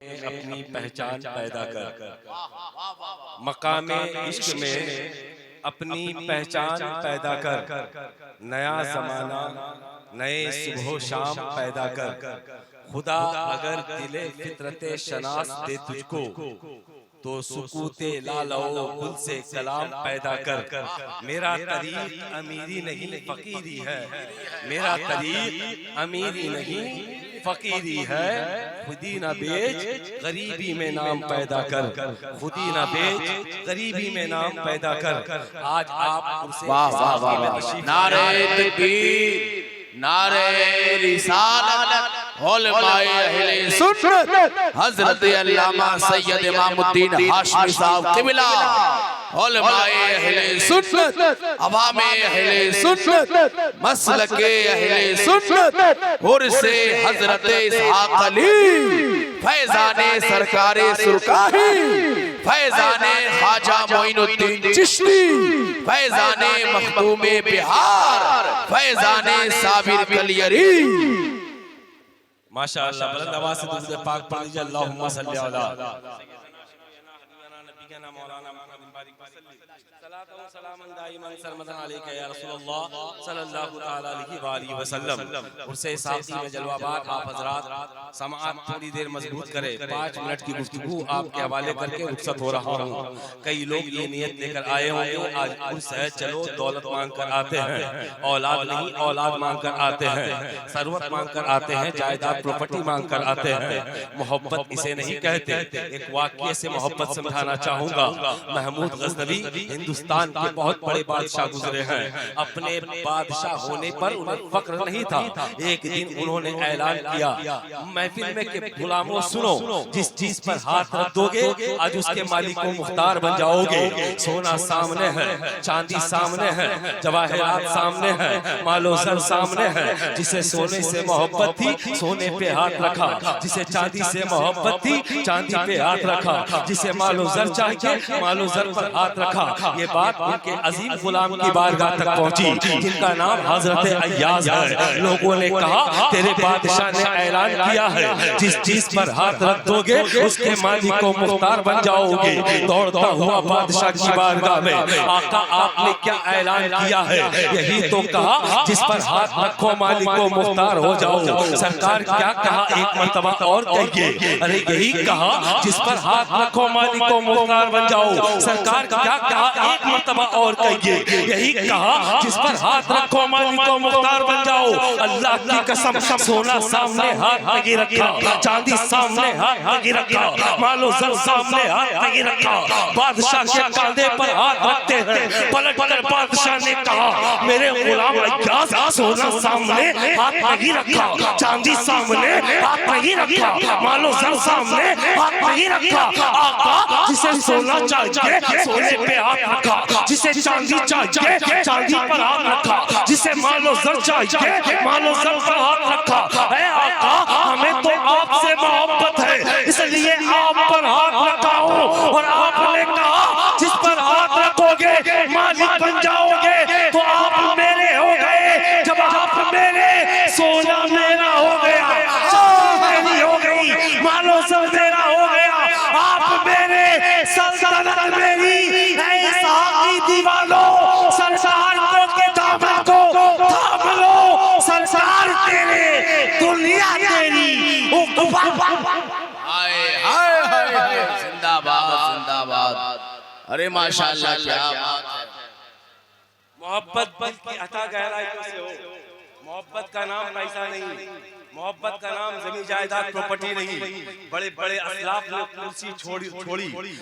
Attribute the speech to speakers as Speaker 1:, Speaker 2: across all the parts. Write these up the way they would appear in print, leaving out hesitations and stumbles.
Speaker 1: अपनी पहचान पैदा कर, मकामे इश्क में अपनी पहचान पैदा कर, नया जमाना नए सुबह शाम पैदा कर। खुदा अगर दिले फितरते शनास दे तुझको तो सुकूते लालो गुल से कलाम पैदा कर। मेरा तरीक अमीरी नहीं फकीरी है, मेरा तरीक अमीरी नहीं फकीरी है। खुदी न बेच गरीबी में नाम पैदा कर, खुदी न बेच गरीबी में नाम पैदा कर। आज आप उसे
Speaker 2: वाह वाह वाह वाह, नारे तकबीर, नारे रिसालत, उलमाए अहले सुन्नत, हजरत अल्लामा सैयद इमामुद्दीन हाशमी साहब क़िबला, उलमाए अहले सुन्नत, अवामे अहले सुन्नत, मसलके अहले सुन्नत, उर्से हजरत इसहाक़ अली, फैज़ाने सरकारे सुरकाही, फैज़ाने ख्वाजा मोइनुद्दीन चिश्ती, फैज़ाने मखदूमे बिहार, फैज़ाने साबिर कलियरी।
Speaker 1: माशाअल्लाह, बुलंद आवाज से दुरूद पाक पढ़ लीजिए। अल्लाहुम्मा सल्ली अला नबीना मौलाना मुहम्मद बारिक वसल्लम, सलातो व सलामन दाइमन सरमदन अलैका या रसूलल्लाह सल्लल्लाहु तआला अलैहि व आलिहि वसल्लम। उर्से साथी में जलवाबाद आप हजरात समाअत थोड़ी देर मजबूत करें। 5 मिनट की गुफ्तगू आपके हवाले करके रुखसत हो रहा हूँ। कई लोग ये नियत लेकर आए होंगे आज उर्स है, चलो दौलत मांग कर आते हैं, औलाद नहीं औलाद मांग कर आते हैं, सरवत मांग कर आते हैं, जायदाद प्रॉपर्टी मांग कर आते हैं। मोहब्बत इसे नहीं कहते। एक वाक़ये से मोहब्बत समझाना चाहूंगा। महमूद गजनवी हिंदुस्तान के बहुत बड़े बादशाह गुजरे हैं। अपने बादशाह होने पर उन्हें फक्र नहीं था। एक दिन उन्होंने ऐलान किया महफिल में कि गुलामों सुनो, जिस चीज पर हाथ रख दोगे आज उसके मालिक को मुख्तार बन जाओगे। सोना सामने है, चांदी सामने है, जवाहरात सामने है, मालो ज़र सामने है। जिसे सोने से मोहब्बत थी सोने पे हाथ रखा, जिसे चांदी से मोहब्बत थी चांदी पे हाथ रखा, जिसे मालो ज़र चाहिए मालो ज़र पर हाथ रखा। ये बात उनके अजीम गुलाम की बारगाह तक पहुंची जिनका नाम हजरत अय्याज है। लोगों ने कहा तेरे बादशाह ने ऐलान किया है जिस चीज पर हाथ रख दोगे उसके मालिक को मुख्तार बन जाओगे। दौड़ता हुआ बादशाह की बारगाह में, आका आपने क्या ऐलान किया है? यही तो कहा जिस पर हाथ रखो मालिक को मुख्तार हो जाओ। सरकार क्या कहा एक मर्तबा और कहिए। अरे यही कहा जिस पर हाथ रखो मालिक को मुख्तार बन जाओ। सरकार क्या कहा एक मर्तबा और कहिए। यही कहा जिस पर हाथ रखो मालिक को मुख्तार बन जाओ। अल्लाह की कसम, सोना सामने हाथ लगी रखा, चांदी सामने हाथ लगी रखा, मालो ज़र सामने हाथ लगी रखा। बादशाह के कंधे पर हाथ रखते हैं। पलट कर बादशाह ने कहा मेरे गुलाम अय्याज, सोना सामने हाथ लगी रखा, चांदी सामने हाथ लगी रखा, मालो ज़र सामने हाथ लगी रखा। आका जिसे सोना चाहिए सोने पे हाथ रखा, जिसे चांदी चाहिए चांदी पर हाथ रखा, जिसे मालो ज़र चाहिए मालो ज़र पर हाथ रखा। है आका हमें तो आपसे मोहब्बत है इसलिए आप पर हाथ रखा हूँ। और आपने कहा जिस पर हाथ रखोगे मालिक बन जाओगे। तो आप मेरे हो गए, जब आप मेरे सोना मेरा हो गया, मेरी हो गई, मालो ज़र मेरा हो गया। आप मेरे सल्तनत मेरी, दीवानों सरकार को के दामन को थाम लो। सरकार तेरे, दुनिया तेरी।
Speaker 2: हाय हाय हाय, जिंदाबाद जिंदाबाद। अरे माशाअल्लाह क्या बात है।
Speaker 1: मोहब्बत दिल की अता गहराइयों से हो। मोहब्बत का नाम पैसा नहीं, मोहब्बत का नाम जमीन जायदाद प्रॉपर्टी नहीं। बड़े बड़े असलाफ ने कुर्सी छोड़ी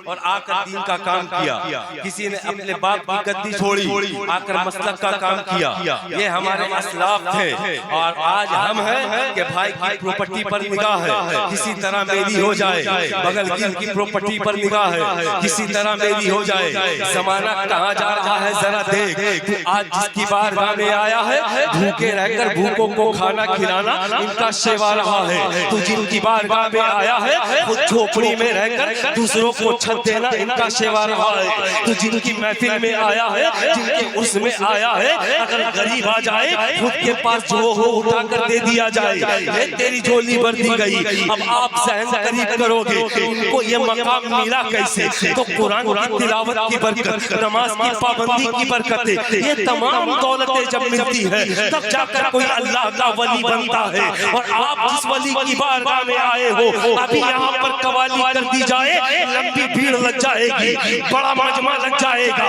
Speaker 1: और आकर दीन का काम किया। किसी ने अपने बाप की गद्दी छोड़ी आकर मसलक का काम किया। ये हमारे असलाफ थे। और आज हम हैं कि भाई की प्रॉपर्टी पर निगाह है किसी तरह मेरी हो जाए, बगल की प्रॉपर्टी पर निगाह है किसी तरह मेरी हो जाए। जमाना कहाँ जा रहा है जरा देख। तू आज जिसकी बारगाह में आया है भूखे रहकर भूखों को खाना खिलाना का सेवा रहा है। तू जिनकी बारगाह में आया है खुद झोपड़ी में रहकर दूसरों को छत देना इनका सेवा रहा है। तू जिनकी महफिल में आया है, जिनके उसमें आया है, अगर गरीब आ जाए खुद के पास जो हो उठा कर दे दिया जाए। है तेरी झोली भर दी गई। अब आप सहन करीब करोगे इनको ये मकाम मिला कैसे? तो कुरान की तिलावत की बरकत, नमाज की पाबंदी की बरकत, ये तमाम दौलतें जब मिलती है तब जाकर कोई अल्लाह का वली बनता है। और आप जिस वली की बारगाह में आए हो, अभी यहाँ पर कवाली कर दी जाए, लंबी भीड़ लग जाएगी, बड़ा मजमा लग जाएगा,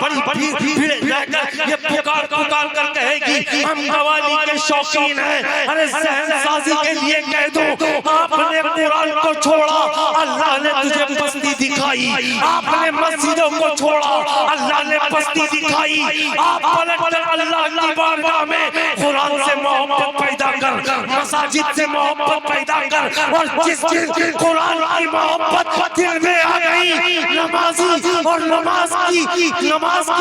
Speaker 1: बड़ी भीड़ लगकर ये पुकार कर कहेगी हम कवाली के शौकीन हैं। अरे सहनसाजी के लिए कह दो, आपने कुरान को छोड़ा, अल्लाह ने तुझे पस्ती दिखाई। आपने मस्जिदों को छोड़ा, अल्लाह ने पस्ती दिखाई। आप पलटकर अल्लाह की बारगाह में कुरान से मोहब्बत पैदा कर, मसाजिद से मोहब्बत पैदा कर। और जिस कुरान की मोहब्बत दिल में आ गई, नमाजी और नमाज की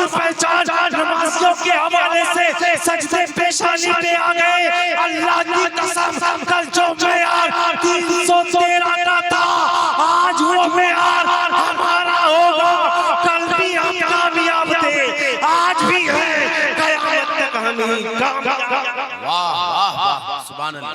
Speaker 1: पहचान नमाजियों के हवाले से सजदे पेशानी पे आ गए। अल्लाह की कसम, कल जो मेयार 313 का था, आज वो मेयार हमारा होगा। कल भी हम कामयाब थे, आज भी है, कयामत तक हम ही कामयाब।
Speaker 2: वाह वाह सुभान अल्लाह।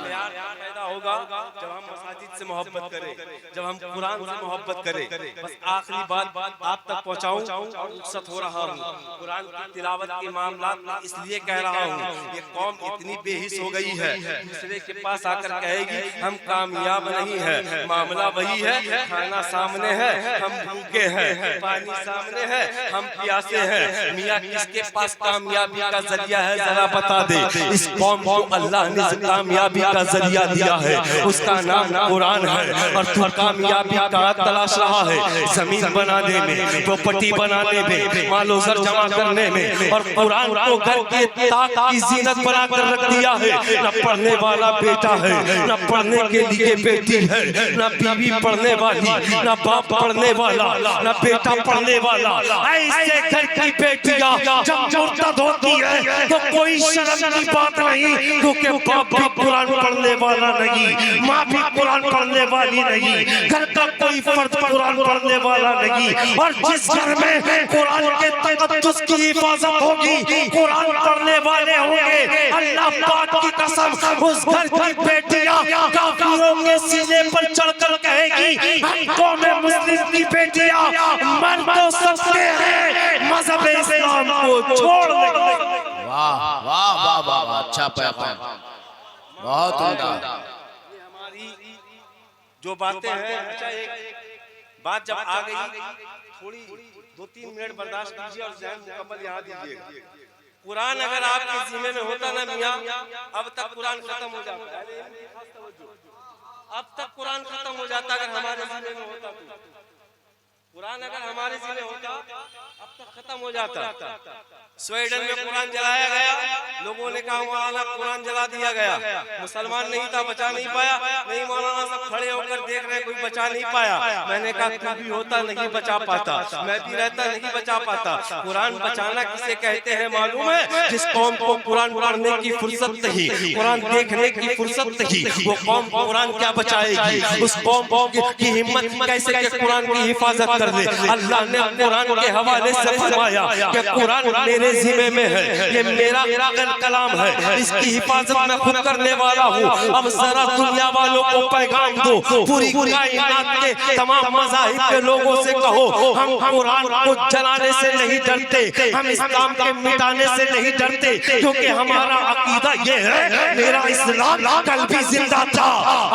Speaker 1: पैदा होगा जब हम मसाजिद से मोहब्बत करें, जब हम कुरान से मोहब्बत करें। बस आखिरी बात आप तक पहुंचाऊं, रुखसत हो रहा हूं। कुरान की तिलावत के मामला में इसलिए कह रहा हूं, ये कौम इतनी बेहिस हो गई है, दूसरे के पास आकर कहेगी हम कामयाब नहीं है। मामला वही है, खाना सामने है, हम भूखे हैं, पानी सामने है, हम प्यासे हैं। मियां किसके पास कामयाबी का जरिया है, जरा बता दे। इस कौम को अल्लाह ने कामयाबी का जरिया दिया है, उसका नाम कुरान है। और तू कामयाबी का तलाश रहा है जमीन बनाने में, प्रॉपर्टी बनाने में, मालो ज़र जमा करने में, और कुरान को घर के ताक की जीनत बनाकर रख दिया है। न पढ़ने वाला बेटा है, न पढ़ने के लिए बेटी है, न बीवी पढ़ने वाली, न बाप पढ़ने वाला, न बेटा पढ़ने वाला। ऐसे घर की बेटियां जब मुर्तद होती है तो कोई शर्म की बात नहीं, क्योंकि बाप भी कुरान पढ़ने वाला नहीं, माँ भी कुरान पढ़ने वाली नहीं, घर का कोई फर्द कुरान पढ़ने वाला नहीं। और जिस घर में कुरान के तक़द्दुस की हिफाजत होगी, कुरान पढ़ने वाले होंगे, अल्लाह पाक की कसम, उस घर की बेटियां काफिरों के सीने पर चढ़कर कहेगी कौम मुस्लिम की बेटियां मर तो सकते हैं, मजहब इस्लाम को छोड़ देंगे।
Speaker 2: वाह वाह वाह वाह, अच्छा पैगाम, बहुत उम्दा।
Speaker 1: हमारी जो बातें हैं, अच्छा एक बात जब आ गई, थोड़ी 2-3 मिनट बर्दाश्त कीजिए और ज़हन मुकम्मल यहाँ दीजिए। कुरान अगर आपके ज़िम्मे में होता ना मियाँ, अब तक कुरान खत्म हो जाता। अब तक कुरान खत्म हो जाता अगर हमारे ज़िम्मे में होता। कुरान अगर हमारे ज़िम्मे होता अब तक खत्म हो जाता। स्वीडन में कुरान जलाया गया, लोगों ने कहा मौलाना कुरान जला दिया गया, मुसलमान नहीं था, बचा नहीं पाया। नहीं मौलाना, सब खड़े होकर देख रहे, कोई बचा नहीं पाया। मैंने कहा तू भी होता नहीं बचा पाता, मैं भी रहता नहीं बचा पाता। कुरान बचाना किसे कहते हैं मालूम है? जिस कौम को कुरान पढ़ने की फुर्सत नहीं, कुरान देखने की फुर्सत नहीं, वो कौम कुरान क्या बचाएगी? उस कौम की हिम्मत कैसे कि कुरान की हिफाजत कर ले? अल्लाह ने कुरान के हवाले से फरमाया कि कुरान मेरे ज़िम्मे में है, ये मेरा कलाम है, इसकी हिफाजत मैं खुद करने वाला हूँ। अब जरा दुनिया वालों को पैगाम दो, पूरी कायनात के तमाम मज़ाहिब के लोगों से कहो हम कुरान को जलाने से नहीं डरते, हम इस्लाम के मिटाने से नहीं डरते, क्योंकि हमारा अकीदा ये है मेरा इस्लाम कल भी जिंदा था,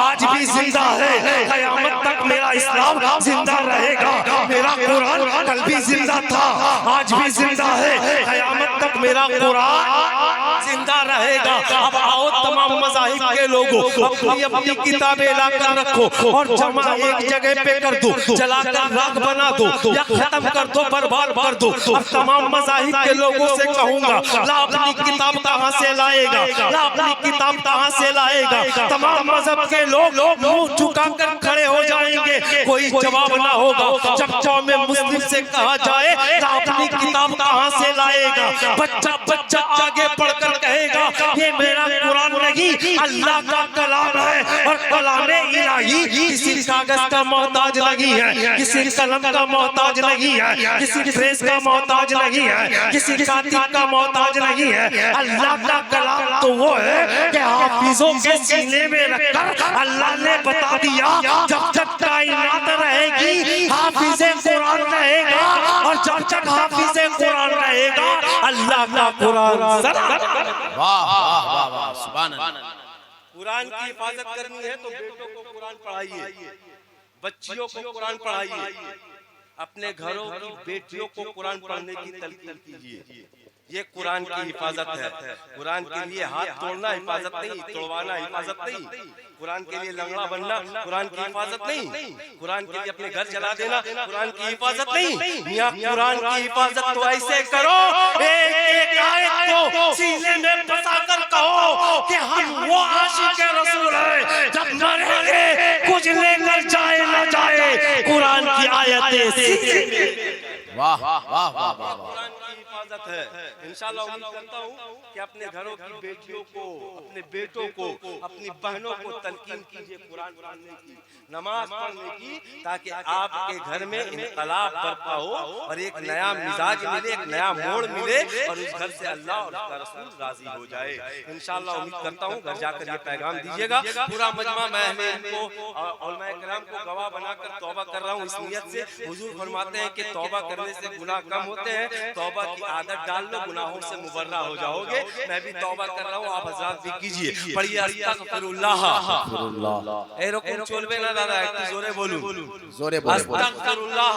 Speaker 1: आज भी जिंदा है, क़यामत तक मेरा इस्लाम जिंदा रहेगा। मेरा कुरान कल भी जिंदा था, आज भी जिंदा है, क़यामत तक मेरा कुरान जिंदा रहेगा। अब आओ तमाम मज़ाहिब के लोगों, अपनी अपनी किताबें लाकर रखो और जमा एक जगह पे कर दो, जलाकर राख बना दो या खत्म कर दो, बर्बाद कर दो। अब तमाम मज़ाहिब के लोगों से कहूंगा, ला अपनी किताब कहाँ से लाएगा, ला अपनी किताब कहाँ से लाएगा? तमाम मजहब के लोग मुंह झुकाकर खड़े हो जाएंगे, कोई जवाब ना होगा। जब कौम मुस्लिम से कहा जाए खाए अपनी किताब कहाँ से लाएगा। बच्चा बच्चा आगे बढ़कर कहेगा ये मेरा कुरान नहीं अल्लाह का कलाम है। और कलामे इलाही किसी कागज का मोहताज नहीं है, किसी कलम का मोहताज नहीं है, किसी प्रेस का मोहताज नहीं है, किसी कातिब का मोहताज नहीं है। अल्लाह का कलाम तो वो है कि हाफिजों के सीने में रखकर अल्लाह ने बता दिया जब तक कायनात रहेगी हाफिज़े कुरान रहेगा, और जब तक हाफिज़े कुरान रहेगा अल्लाह का कुरान।
Speaker 2: वाह वाह वाह वाह सुभान अल्लाह।
Speaker 1: कुरान की हिफाजत करनी है तो बेटों को कुरान पढ़ाइए, बच्चियों को कुरान पढ़ाइए, अपने घरों की बेटियों को कुरान पढ़ने की तलकीन कीजिए। ये कुरान की हिफाजत है। कुरान के लिए हाथ तोड़ना हिफाजत नहीं, तोड़वाना हिफाजत नहीं। कुरान के लिए लंगड़ा बनना कुरान की हिफाजत नहीं। कुरान के लिए अपने घर जला देना कुरान की हिफाजत नहीं। यहाँ कुरान की हिफाजत तो ऐसे करो एक आयत को सीने में बसाकर कहो कि हम वो आशिक रसूल हैं, जब मरेंगे कुछ लेकर जाए न जाए कुरान की आयतें।
Speaker 2: वाह वाह वाह वाह वाह।
Speaker 1: कुरान की हिफाजत है। इंशाअल्लाह उम्मीद करता हूँ कि अपने घरों की बेटियों को, अपने बेटों को, अपनी बहनों को तलकीन कीजिए कुरान पढ़ने की, नमाज पढ़ने की, ताकि आपके घर में इनकलाब बरपा हो और एक नया मिजाज मिले, एक नया मोड़ मिले और उस घर से अल्लाह और उसका रसूल राजी हो जाए। इंशाअल्लाह उम्मीद करता हूँ घर जाकर ये पैगाम दीजिएगा। पूरा मजमा मैं इनको उलमा किराम को गवाह बनाकर तौबा कर रहा हूँ इस नियत से। हुजूर फरमाते हैं कि तौबा करने से गुनाह कम होते हैं, तौबा की आदत डाल लो गुनाहों से मुबर्रा हो जाओगे। मैं भी तौबा कर रहा हूँ, आप हज़रात भी कीजिए। पढ़िए अस्तगफिरुल्लाह। ए रुकुम चलबे ना दादा, একটু জোরে বলুন।
Speaker 2: जोरे बोले।
Speaker 1: अस्तगफिरुल्लाह।